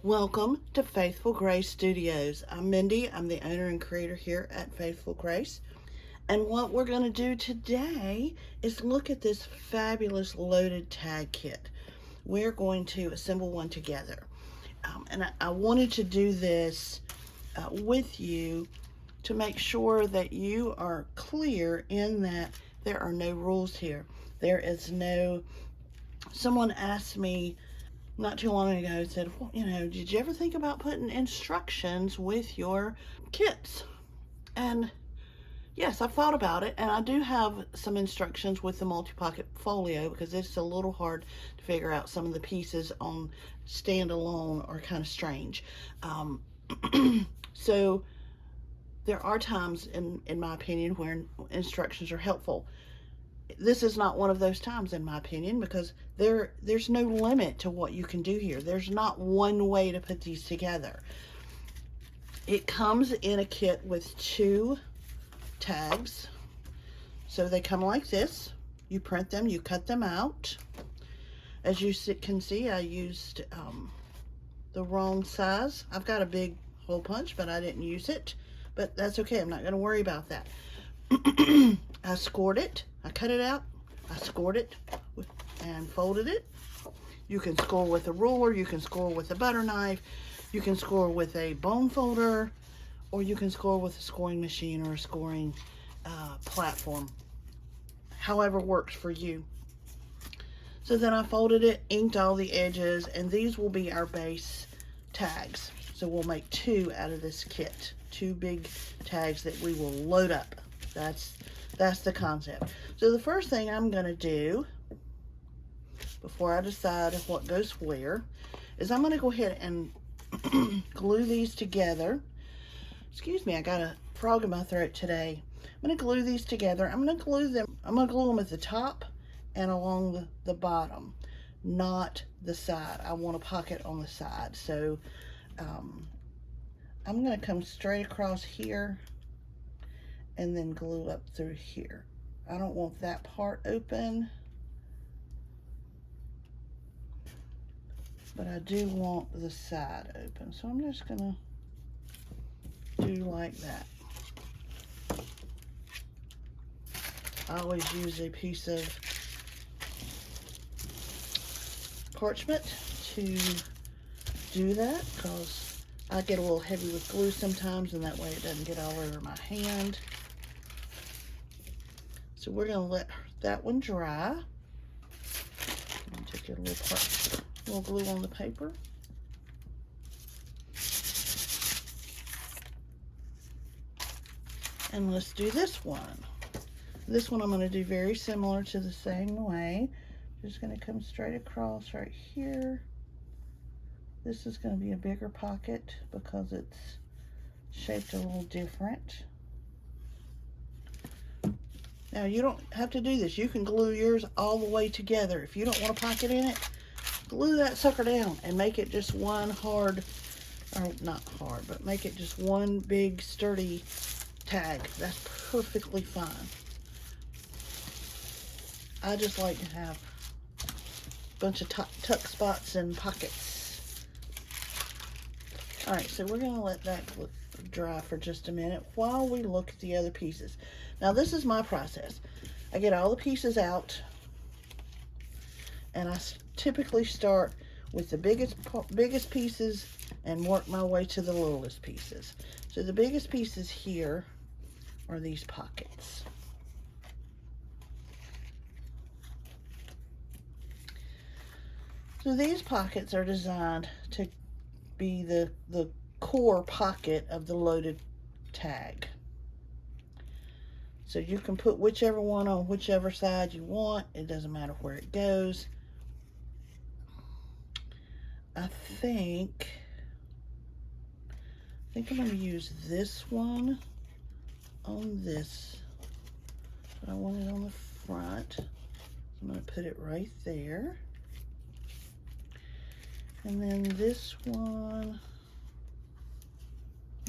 Welcome to Faithful Grace Studios. I'm Mindy. I'm the owner and creator here at Faithful Grace. And what we're going to do today is look at this fabulous loaded tag kit. We're going to assemble one together. And I wanted to do this with you to make sure that you are clear in that there are no rules here. There is no... Someone asked me not too long ago, said, well, did you ever think about putting instructions with your kits? And yes, I've thought about it, and I do have some instructions with the multi-pocket folio because it's a little hard to figure out. Some of the pieces on standalone are kind of strange. So there are times, in my opinion, where instructions are helpful. This is not one of those times, in my opinion, because there's no limit to what you can do here. There's not one way to put these together. It comes in a kit with 2 tags. So they come like this. You print them, you cut them out. As you can see, I used the wrong size. I've got a big hole punch, but I didn't use it. But that's okay, I'm not going to worry about that. I scored it, I cut it out, I scored it and folded it. You can score with a ruler, you can score with a butter knife, you can score with a bone folder, or you can score with a scoring machine or a scoring platform. However works for you. So then I folded it, inked all the edges, and these will be our base tags. So we'll make 2 out of this kit. 2 big tags that we will load up. That's the concept. So the first thing I'm going to do before I decide what goes where is I'm going to go ahead and glue these together. Excuse me, I got a frog in my throat today. I'm going to glue these together. I'm going to glue them at the top and along the bottom, not the side. I want a pocket on the side. So I'm going to come straight across here and then glue up through here. I don't want that part open, but I do want the side open. So I'm just gonna do like that. I always use a piece of parchment to do that because I get a little heavy with glue sometimes, and that way it doesn't get all over my hand. So we're going to let that one dry. Take a little glue on the paper. And let's do this one. This one I'm going to do very similar to the same way. Just going to come straight across right here. This is going to be a bigger pocket because it's shaped a little different. Now, you don't have to do this. You can glue yours all the way together. If you don't want a pocket in it, glue that sucker down and make it just one hard, or not hard, but make it just one big sturdy tag. That's perfectly fine. I just like to have a bunch of tuck spots and pockets. All right, so we're going to let that dry for just a minute while we look at the other pieces. Now, this is my process. I get all the pieces out, and I typically start with the biggest pieces and work my way to the littlest pieces. So the biggest pieces here are these pockets. So these pockets are designed to be the core pocket of the loaded tag. So you can put whichever one on whichever side you want. It doesn't matter where it goes. I think I'm going to use this one on this. But I want it on the front. So I'm going to put it right there. And then this one,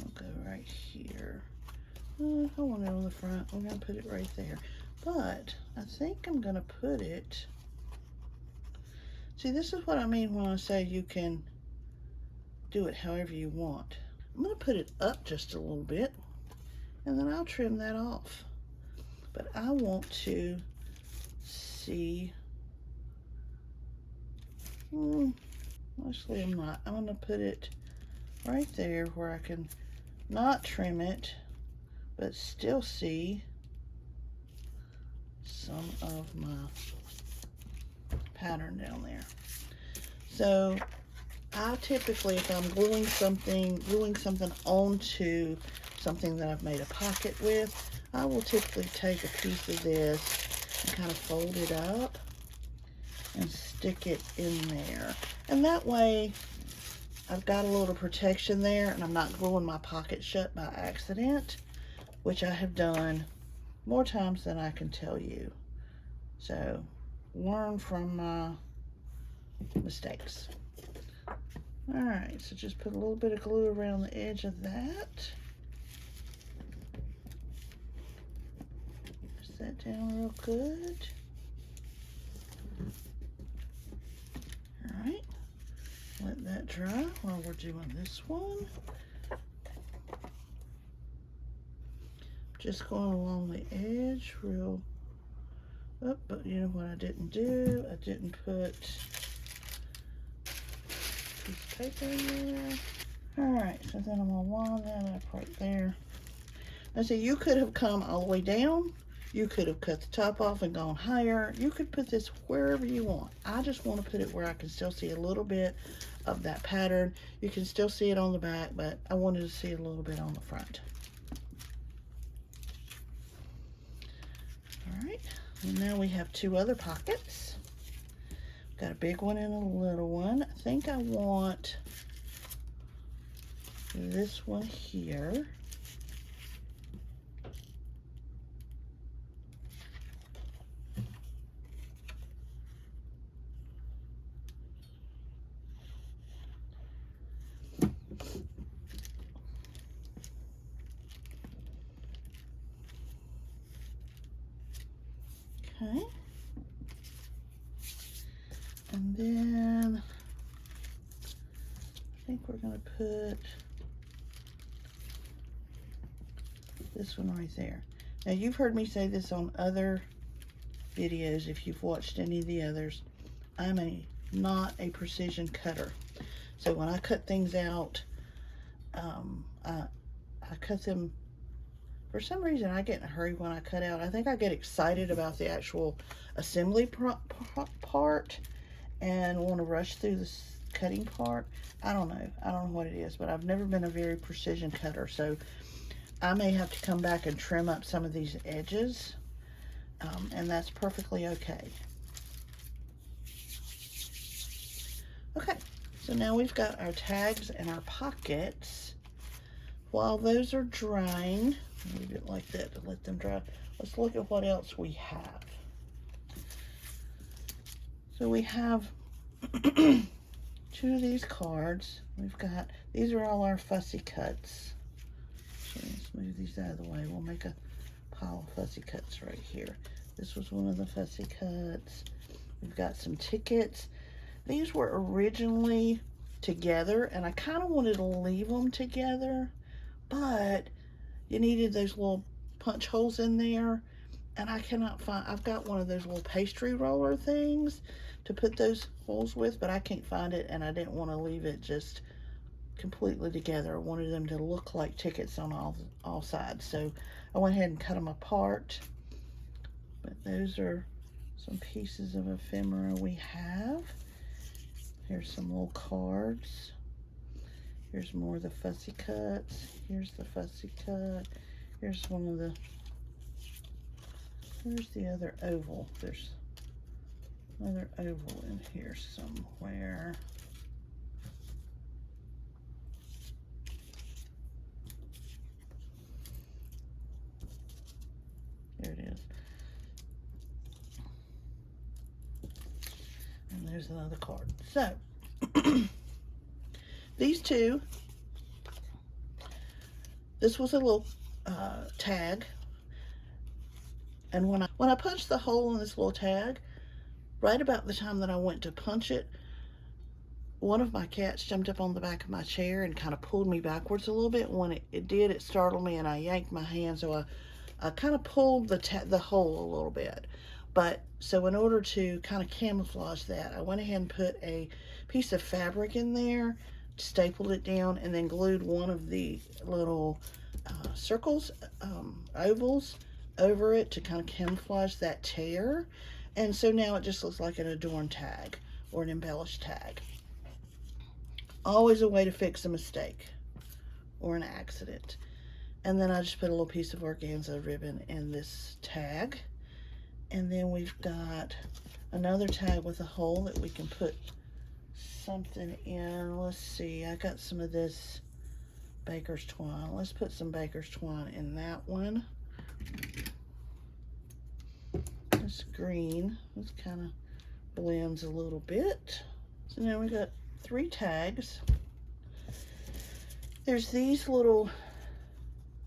I'll go right here. I want it on the front. I'm going to put it right there. But I think I'm going to put it See, this is what I mean when I say you can do it however you want. I'm going to put it up just a little bit, and then I'll trim that off. But I want to see, actually I'm not. I'm going to put it right there where I can not trim it, but still see some of my pattern down there. So I typically, if I'm gluing something onto something that I've made a pocket with, I will typically take a piece of this and kind of fold it up and stick it in there. And that way I've got a little protection there, and I'm not gluing my pocket shut by accident, which I have done more times than I can tell you. So learn from my mistakes. All right, so just put a little bit of glue around the edge of that. Press that down real good. All right, let that dry while we're doing this one. Just going along the edge real up, but you know what I didn't do? I didn't put a piece of paper in there. All right, so then I'm gonna line that up right there. Now see, you could have come all the way down. You could have cut the top off and gone higher. You could put this wherever you want. I just want to put it where I can still see a little bit of that pattern. You can still see it on the back, but I wanted to see it a little bit on the front. All right, and now we have two other pockets. Got a big one and a little one. I think I want this one here. Okay. And then I think we're going to put this one right there. Now you've heard me say this on other videos if you've watched any of the others. I'm not a precision cutter. So when I cut things out, I cut them. For some reason, I get in a hurry when I cut out. I think I get excited about the actual assembly part and want to rush through the cutting part. I don't know. I don't know what it is, but I've never been a very precision cutter. So I may have to come back and trim up some of these edges, and that's perfectly okay. Okay, so now we've got our tags and our pockets. While those are drying, leave it like that to let them dry. Let's look at what else we have. So we have two of these cards. We've got, these are all our fussy cuts. So let's move these out of the way. We'll make a pile of fussy cuts right here. This was one of the fussy cuts. We've got some tickets. These were originally together, and I kind of wanted to leave them together, but you needed those little punch holes in there, and I cannot find, I've got one of those little pastry roller things to put those holes with, but I can't find it, and I didn't want to leave it just completely together. I wanted them to look like tickets on all sides, so I went ahead and cut them apart. But those are some pieces of ephemera we have. Here's some little cards. Here's more of the fussy cuts. Here's the fussy cut. Here's one of the, where's the other oval? There's another oval in here somewhere. There it is. And there's another card. So, these two, this was a little tag, and when I punched the hole in this little tag, right about the time that I went to punch it one of my cats jumped up on the back of my chair and kind of pulled me backwards a little bit. When it did, it startled me, and I yanked my hand, so I kind of pulled the hole a little bit. But so in order to kind of camouflage that, I went ahead and put a piece of fabric in there, stapled it down, and then glued one of the little circles, ovals, over it to kind of camouflage that tear. And so now it just looks like an adorned tag or an embellished tag. Always a way to fix a mistake or an accident. And then I just put a little piece of organza ribbon in this tag. And then we've got another tag with a hole that we can put something in. Let's see, I got some of this baker's twine. Let's put some baker's twine in that one. This green, this kind of blends a little bit. So now we got 3 tags. There's these little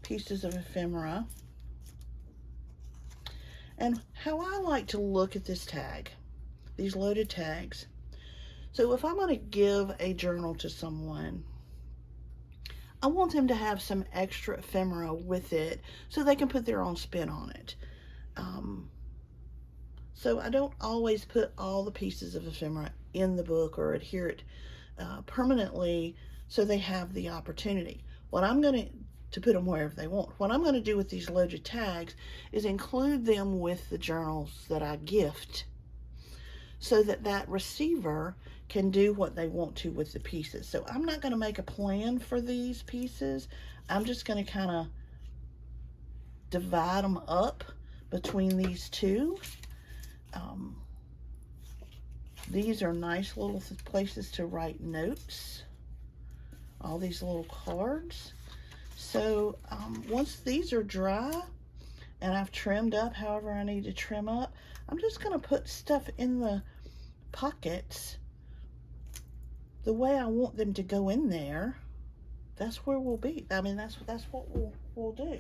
pieces of ephemera. And how I like to look at this tag, these loaded tags. So if I'm going to give a journal to someone, I want them to have some extra ephemera with it so they can put their own spin on it. So I don't always put all the pieces of ephemera in the book or adhere it permanently so they have the opportunity. What I'm going to put them wherever they want. What I'm going to do with these loaded tags is include them with the journals that I gift so that that receiver can do what they want to with the pieces. So I'm not going to make a plan for these pieces. I'm just going to kind of divide them up between these two. These are nice little places to write notes. All these little cards. So once these are dry and I've trimmed up however I need to trim up, I'm just going to put stuff in the pockets the way I want them to go in there. That's where we'll be. I mean, that's what we'll do.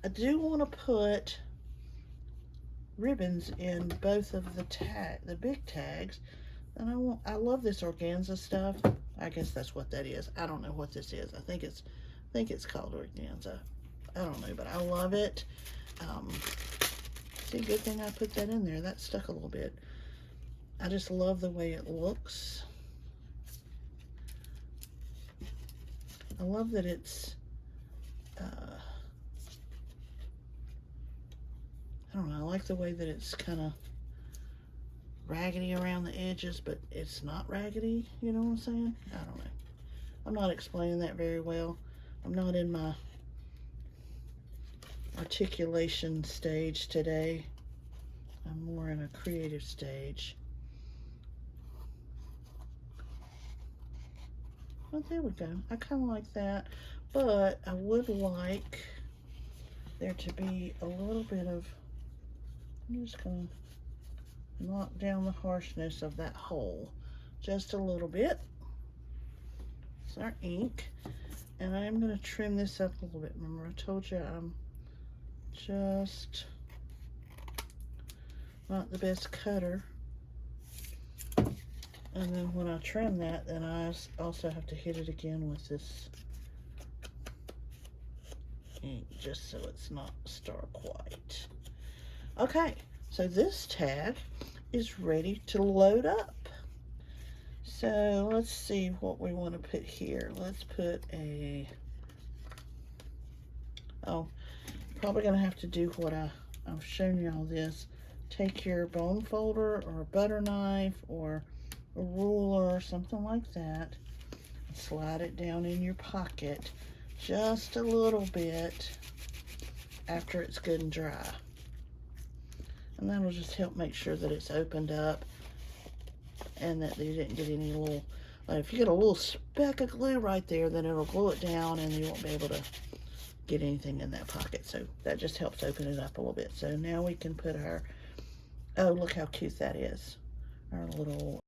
I do want to put ribbons in both of the big tags. And I love this organza stuff. I guess that's what that is. I don't know what this is. I think it's called organza. I don't know, but I love it. See, good thing I put that in there. That stuck a little bit. I just love the way it looks. I love that it's, I don't know, I like the way that it's kind of raggedy around the edges, but it's not raggedy, you know what I'm saying? I don't know. I'm not explaining that very well. I'm not in my articulation stage today. I'm more in a creative stage. Well, there we go. I kind of like that, but I would like there to be a little bit of, I'm just going to knock down the harshness of that hole just a little bit. It's our ink, and I'm going to trim this up a little bit. Remember, I told you I'm just not the best cutter. And then when I trim that, then I also have to hit it again with this ink just so it's not stark white. Okay, so this tag is ready to load up. So let's see what we want to put here. Let's put a, probably going to have to do what I've shown you all this. Take your bone folder or a butter knife or a ruler or something like that, and slide it down in your pocket just a little bit after it's good and dry. And that'll just help make sure that it's opened up and that you didn't get any little, if you get a little speck of glue right there, then it'll glue it down and you won't be able to get anything in that pocket. So that just helps open it up a little bit. So now we can put our, oh, look how cute that is. Our little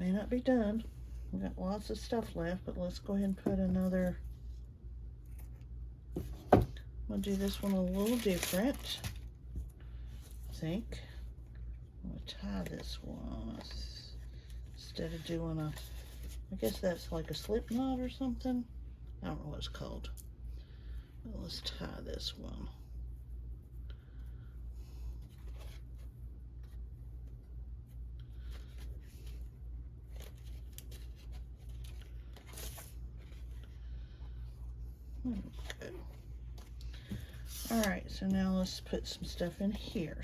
May not be done. We've got lots of stuff left, but let's go ahead and put another. We'll do this one a little different, I think. I'm going to tie this one instead of doing a, I guess that's like a slip knot or something. I don't know what it's called. But let's tie this one. Okay. All right, so now let's put some stuff in here.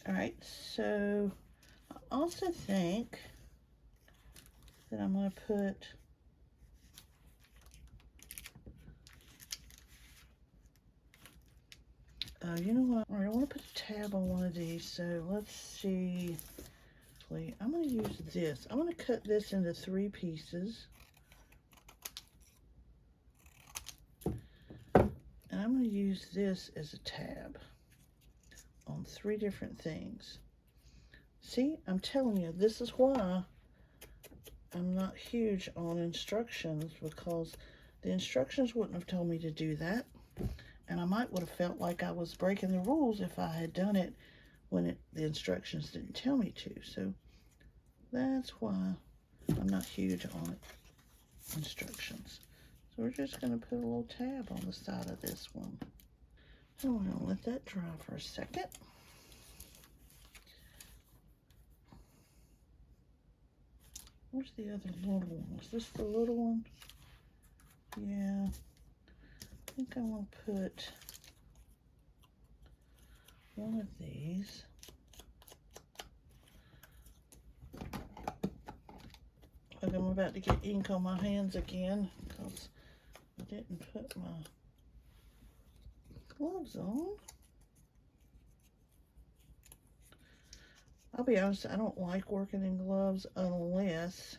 All right, so I also think that I'm going to put you know what? All right, I want to put a tab on one of these. So let's see. I'm going to use this. I'm going to cut this into 3 pieces. And I'm going to use this as a tab on 3 different things. See, I'm telling you, this is why I'm not huge on instructions, because the instructions wouldn't have told me to do that. And I might would have felt like I was breaking the rules if I had done it when the instructions didn't tell me to. So that's why I'm not huge on instructions. So we're just going to put a little tab on the side of this one. And we're going to let that dry for a second. Where's the other little one? Is this the little one? Yeah. I think I'm going to put one of these. Like I'm about to get ink on my hands again because I didn't put my gloves on. I'll be honest, I don't like working in gloves unless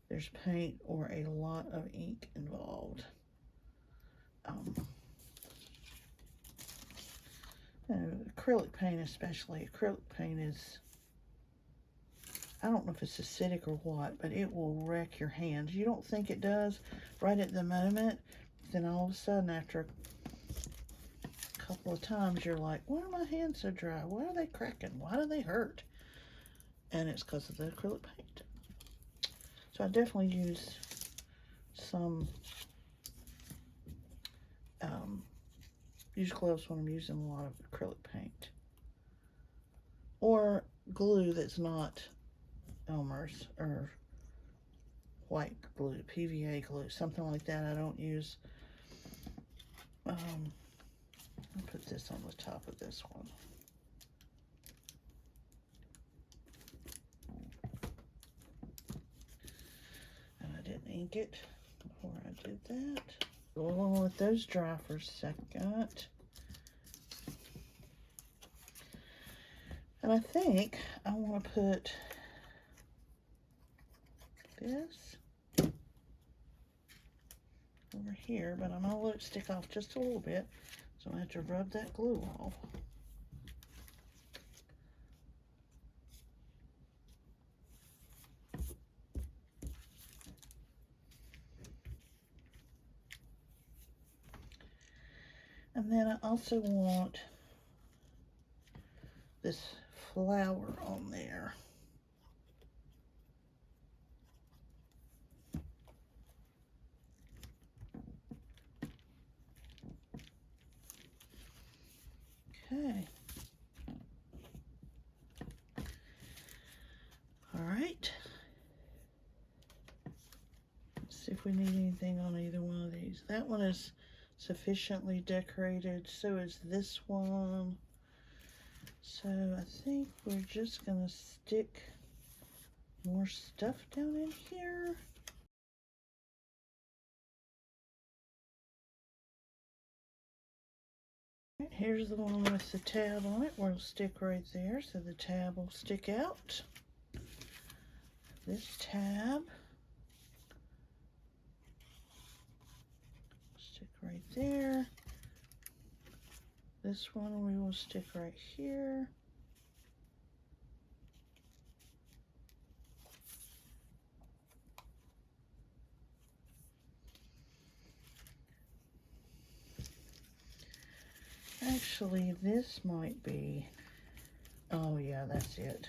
there's paint or a lot of ink involved. Acrylic paint especially. Acrylic paint is, I don't know if it's acidic or what, but it will wreck your hands. You don't think it does right at the moment, then all of a sudden after a couple of times you're like, why are my hands so dry? Why are they cracking? Why do they hurt? And it's because of the acrylic paint. So I definitely use some use gloves when I'm using a lot of acrylic paint. Or glue that's not Elmer's or white glue, PVA glue, something like that. I don't use. I'll put this on the top of this one. And I didn't ink it before I did that. We'll let those dry for a second. And I think I want to put this over here, but I'm going to let it stick off just a little bit, so I have to rub that glue off. And then I also want this flower on there. Okay. All right. Let's see if we need anything on either one of these. That one is sufficiently decorated. So is this one. So I think we're just gonna stick more stuff down in here. Here's the one with the tab on it. We'll stick right there, so the tab will stick out. This tab, stick right there. This one we will stick right here. Actually, this might be, oh yeah, that's it.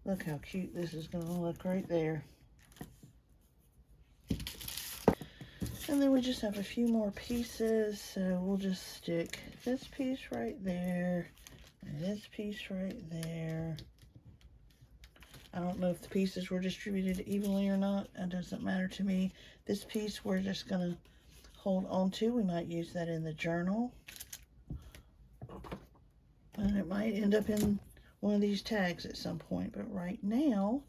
Look how cute this is going to look right there. And then we just have a few more pieces, so we'll just stick this piece right there, and this piece right there. I don't know if the pieces were distributed evenly or not. That doesn't matter to me. This piece we're just going to hold on to. We might use that in the journal. And it might end up in one of these tags at some point. But right now,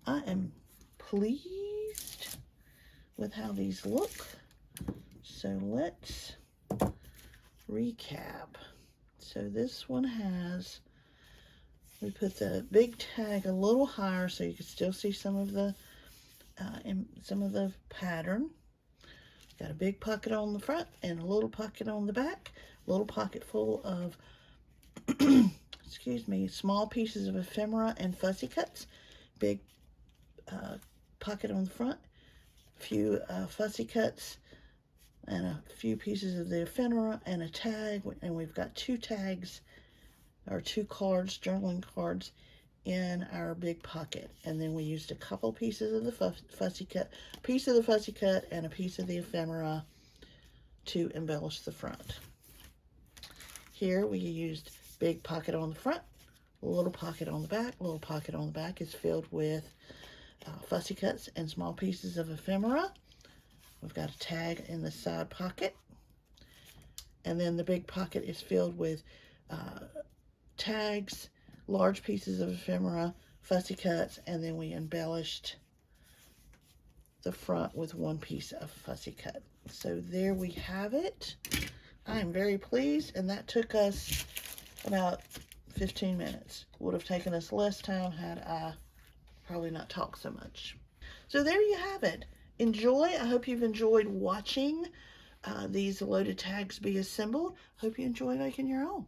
I am pleased with how these look. So let's recap. So this one has, we put the big tag a little higher so you can still see some of the pattern. Got a big pocket on the front and a little pocket on the back. A little pocket full of excuse me, small pieces of ephemera and fussy cuts. Big pocket on the front, a few fussy cuts, and a few pieces of the ephemera and a tag. And we've got 2 tags, or 2 cards, journaling cards, in our big pocket. And then we used a couple pieces of the fussy cut, piece of the fussy cut and a piece of the ephemera to embellish the front. Here we used big pocket on the front, little pocket on the back. Little pocket on the back is filled with fussy cuts and small pieces of ephemera. We've got a tag in the side pocket. And then the big pocket is filled with tags, large pieces of ephemera, fussy cuts, and then we embellished the front with 1 piece of fussy cut. So there we have it. I am very pleased, and that took us about 15 minutes. Would have taken us less time had I probably not talked so much. So there you have it. Enjoy. I hope you've enjoyed watching these loaded tags be assembled. Hope you enjoy making your own.